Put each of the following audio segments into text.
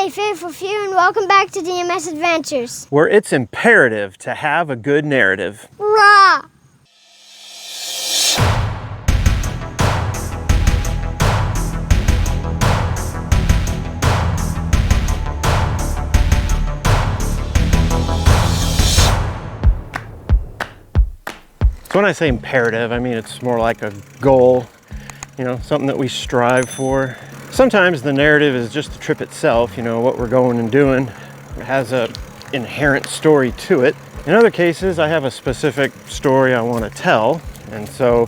Hey, faithful few, and welcome back to DMS Adventures, where it's imperative to have a good narrative. Rah! So when I say imperative, I mean it's more like a goal, you know, something that we strive for. Sometimes the narrative is just the trip itself, you know, what we're going and doing. It has an inherent story to it. In other cases, I have a specific story I want to tell, and so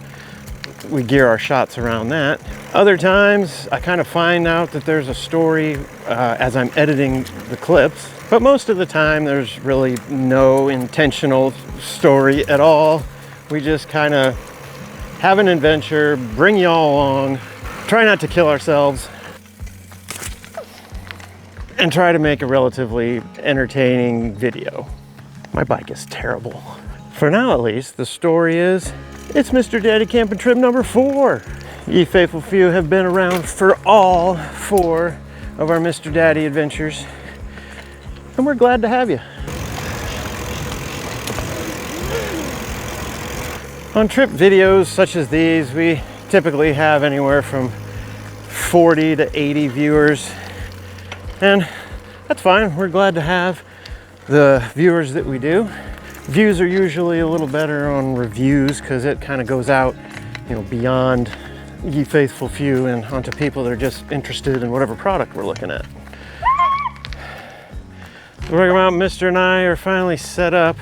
we gear our shots around that. Other times, I kind of find out that there's a story as I'm editing the clips, but most of the time there's really no intentional story at all. We just kind of have an adventure, bring y'all along, try not to kill ourselves, and try to make a relatively entertaining video. My bike is terrible. For now, at least, the story is, it's Mr. Daddy Camping Trip number 4. Ye faithful few have been around for all 4 of our Mr. Daddy adventures, and we're glad to have you. On trip videos such as these, we typically have anywhere from 40 to 80 viewers, and that's fine. We're glad to have the viewers that we do. Views are usually a little better on reviews because it kind of goes out, you know, beyond ye faithful few and onto people that are just interested in whatever product we're looking at. The Rocky Mountain Mister and I are finally set up.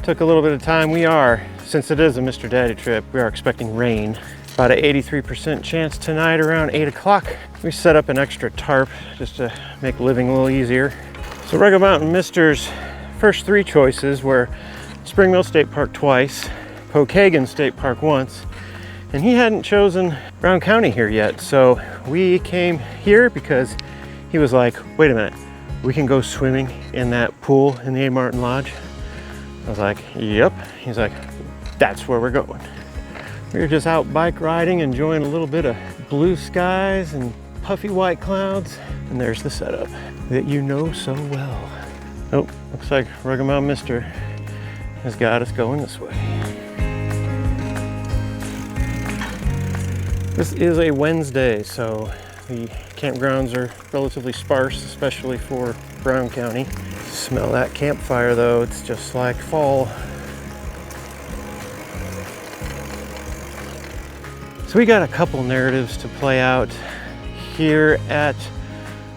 Took a little bit of time. Since it is a Mr. Daddy trip, we are expecting rain. About an 83% chance tonight around 8 o'clock. We set up an extra tarp just to make living a little easier. So Rocky Mountain Mister's first 3 choices were Spring Mill State Park twice, Pokagon State Park once, and he hadn't chosen Brown County here yet. So we came here because he was like, wait a minute, we can go swimming in that pool in the Abe Martin Lodge? I was like, yep. He's like, that's where we're going. We were just out bike riding, enjoying a little bit of blue skies and puffy white clouds. And there's the setup that you know so well. Oh, looks like Rocky Mountain Mister has got us going this way. This is a Wednesday, so the campgrounds are relatively sparse, especially for Brown County. Smell that campfire though, it's just like fall. So we got a couple narratives to play out here at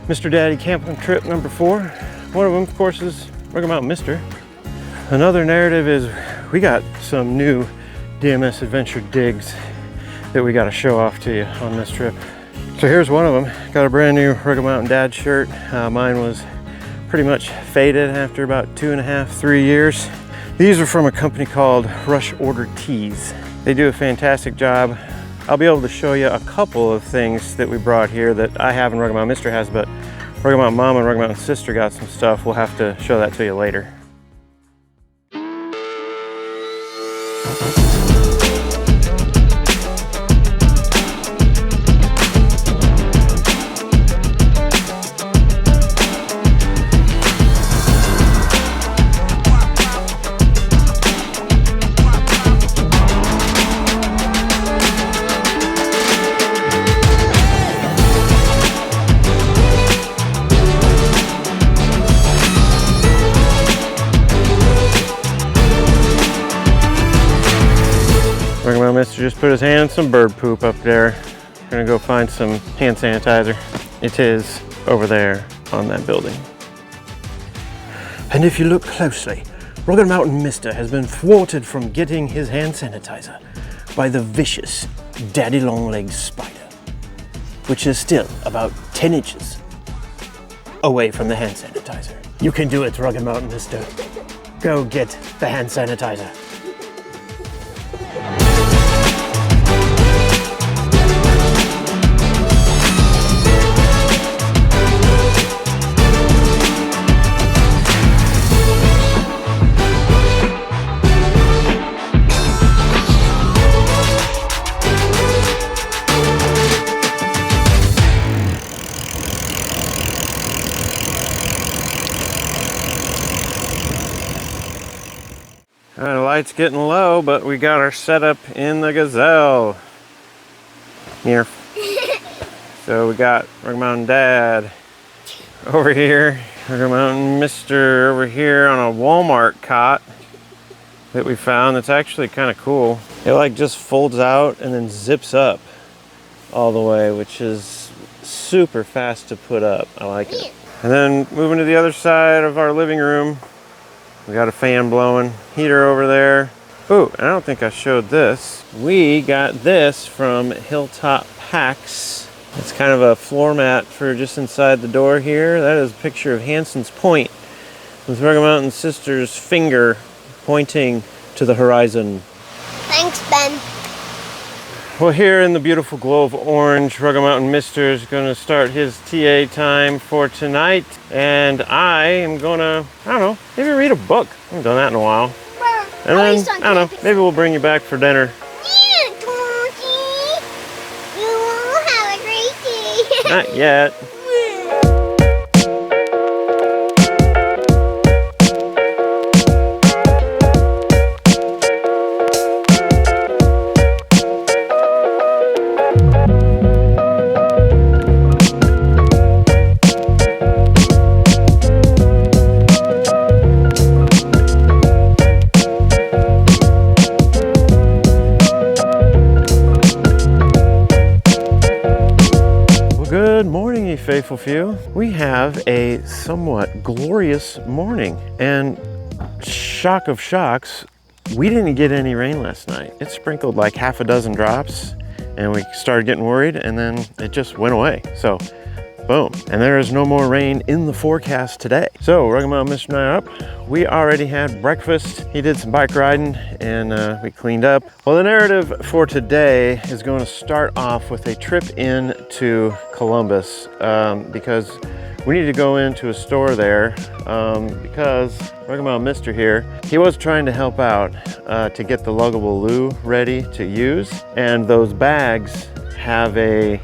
Mr. Daddy Camping Trip number 4. One of them, of course, is Rocky Mountain Mister. Another narrative is we got some new DMS Adventure digs that we got to show off to you on this trip. So here's one of them. Got a brand new Rocky Mountain Dad shirt. Mine was pretty much faded after about 2.5, 3 years. These are from a company called Rush Order Tees. They do a fantastic job. I'll be able to show you a couple of things that we brought here that I have and Rocky Mountain Mister has, but Rocky Mountain Mom and Rocky Mountain Sister got some stuff. We'll have to show that to you later. Rocky Mountain Mister just put his hand in some bird poop up there. We're gonna go find some hand sanitizer. It is over there on that building. And if you look closely, Rocky Mountain Mister has been thwarted from getting his hand sanitizer by the vicious Daddy Longlegs spider, which is still about 10 inches away from the hand sanitizer. You can do it, Rocky Mountain Mister. Go get the hand sanitizer. light's getting low, but we got our setup in the Gazelle. Here. So we got Rocky Mountain Dad over here. Rocky Mountain Mister over here on a Walmart cot that we found that's actually kind of cool. It like just folds out and then zips up all the way, which is super fast to put up. I like it. And then moving to the other side of our living room, we got a fan blowing, heater over there. Ooh, I don't think I showed this. We got this from Hilltop Packs. It's kind of a floor mat for just inside the door here. That is a picture of Hanson's Point with Rocky Mountain Sister's finger pointing to the horizon. Thanks, Ben. Well, here in the beautiful glow of orange, Rocky Mountain Mister is going to start his TA time for tonight. And I am going to, I don't know, maybe read a book. I haven't done that in a while. And then, I don't know, maybe we'll bring you back for dinner. Yeah, Torty. You will have a great day. Not yet. Good morning, you faithful few. We have a somewhat glorious morning, and shock of shocks, we didn't get any rain last night. It sprinkled like half a dozen drops, and we started getting worried, and then it just went away. So, boom. And there is no more rain in the forecast today. So, Rocky Mountain Mister and I are up. We already had breakfast. He did some bike riding, and we cleaned up. Well, the narrative for today is going to start off with a trip into Columbus because we need to go into a store there because Rocky Mountain Mister here, he was trying to help out to get the luggable loo ready to use, and those bags have a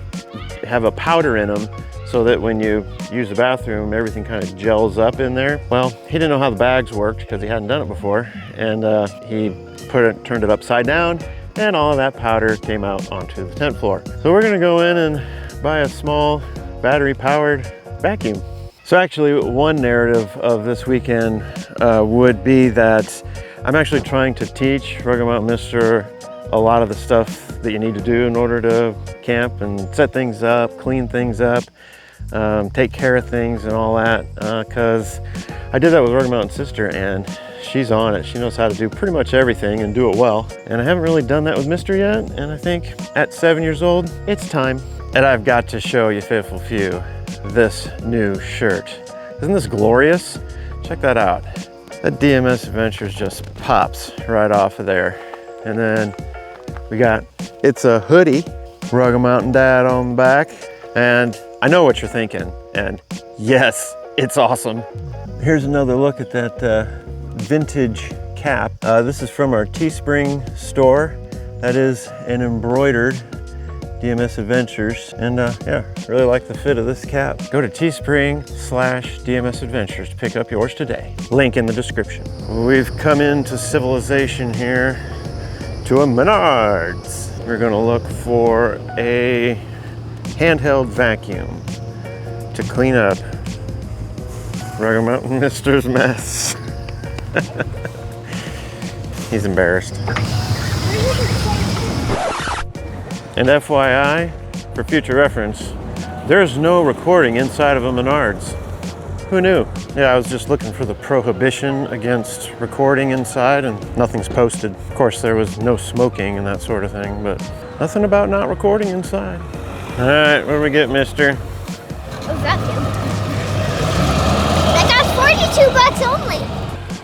powder in them so that when you use the bathroom, everything kind of gels up in there. Well, he didn't know how the bags worked because he hadn't done it before, and he turned it upside down, and all of that powder came out onto the tent floor. So we're gonna go in and buy a small battery-powered vacuum. So actually, one narrative of this weekend would be that I'm actually trying to teach Rocky Mountain Mister a lot of the stuff that you need to do in order to camp and set things up, clean things up, take care of things and all that, because I did that with Rocky Mountain Sister, and she's on it. She knows how to do pretty much everything and do it well. And I haven't really done that with Mister yet, and I think at 7 years old, it's time. And I've got to show you faithful few this new shirt. Isn't this glorious? Check that out. That DMS Adventures just pops right off of there. And then we got, it's a hoodie, Rocky Mountain Dad on the back. And I know what you're thinking, and yes, it's awesome. Here's another look at that vintage cap. This is from our Teespring store. That is an embroidered DMS Adventures, and yeah, really like the fit of this cap. Go to Teespring/DMS Adventures to pick up yours today. Link in the description. We've come into civilization here to a Menards. We're gonna look for a handheld vacuum to clean up Rocky Mountain Mister's mess. He's embarrassed. And FYI, for future reference, there's no recording inside of a Menards. Who knew? Yeah, I was just looking for the prohibition against recording inside, and nothing's posted. Of course, there was no smoking and that sort of thing, but nothing about not recording inside. All right, what do we get, Mister? A vacuum. That got 42 bucks only.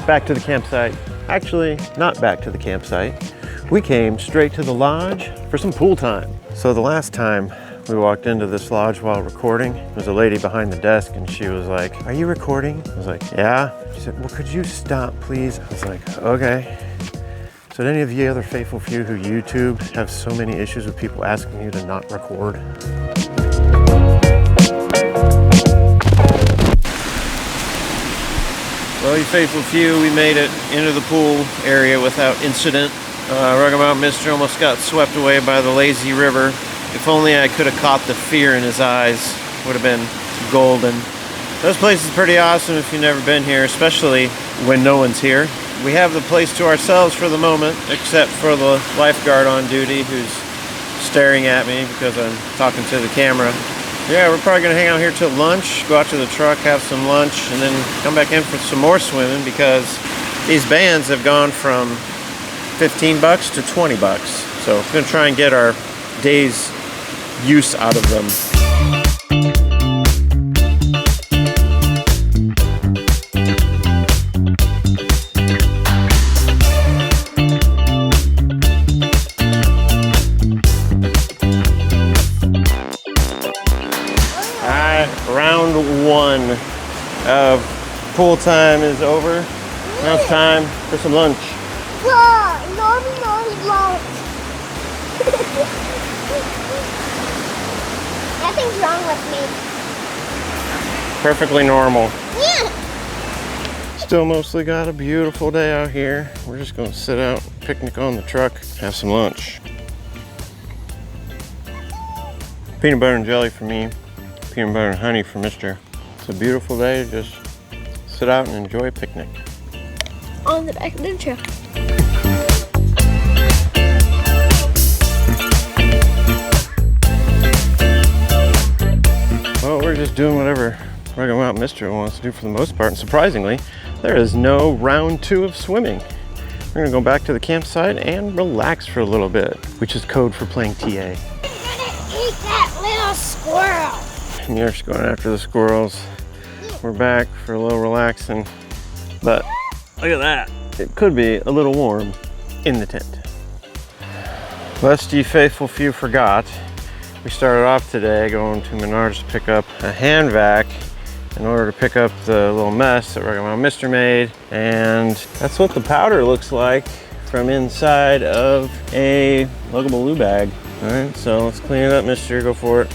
Back to the campsite. Actually, not back to the campsite. We came straight to the lodge for some pool time. So the last time we walked into this lodge while recording, there was a lady behind the desk, and she was like, "Are you recording?" I was like, "Yeah." She said, "Well, could you stop, please?" I was like, "Okay." So did any of you other faithful few who YouTube have so many issues with people asking you to not record? Well, you faithful few, we made it into the pool area without incident. Rugged Mister almost got swept away by the lazy river. If only I could have caught the fear in his eyes, would have been golden. This place is pretty awesome if you've never been here, especially when no one's here. We have the place to ourselves for the moment, except for the lifeguard on duty who's staring at me because I'm talking to the camera. Yeah, we're probably gonna hang out here till lunch, go out to the truck, have some lunch, and then come back in for some more swimming because these bands have gone from 15 bucks to 20 bucks. So we're gonna try and get our day's use out of them. Round one of pool time is over. Now it's time for some lunch. Lunch. Nothing's wrong with me. Perfectly normal. Yeah. Still mostly got a beautiful day out here. We're just gonna sit out, picnic on the truck, have some lunch. Peanut butter and jelly for me. Peanut butter and honey for Mister. It's a beautiful day to just sit out and enjoy a picnic. On the back of the truck. Well, we're just doing whatever Rugged Mister wants to do for the most part, and surprisingly, there is no round two of swimming. We're gonna go back to the campsite and relax for a little bit, which is code for playing TA. I'm gonna eat that little squirrel. And you're just going after the squirrels. We're back for a little relaxing, but look at that. It could be a little warm in the tent. Lest ye faithful few forgot, we started off today going to Menards to pick up a hand vac in order to pick up the little mess that Rugged Mister made. And that's what the powder looks like from inside of a luggable loo bag. All right, so let's clean it up, Mister, go for it.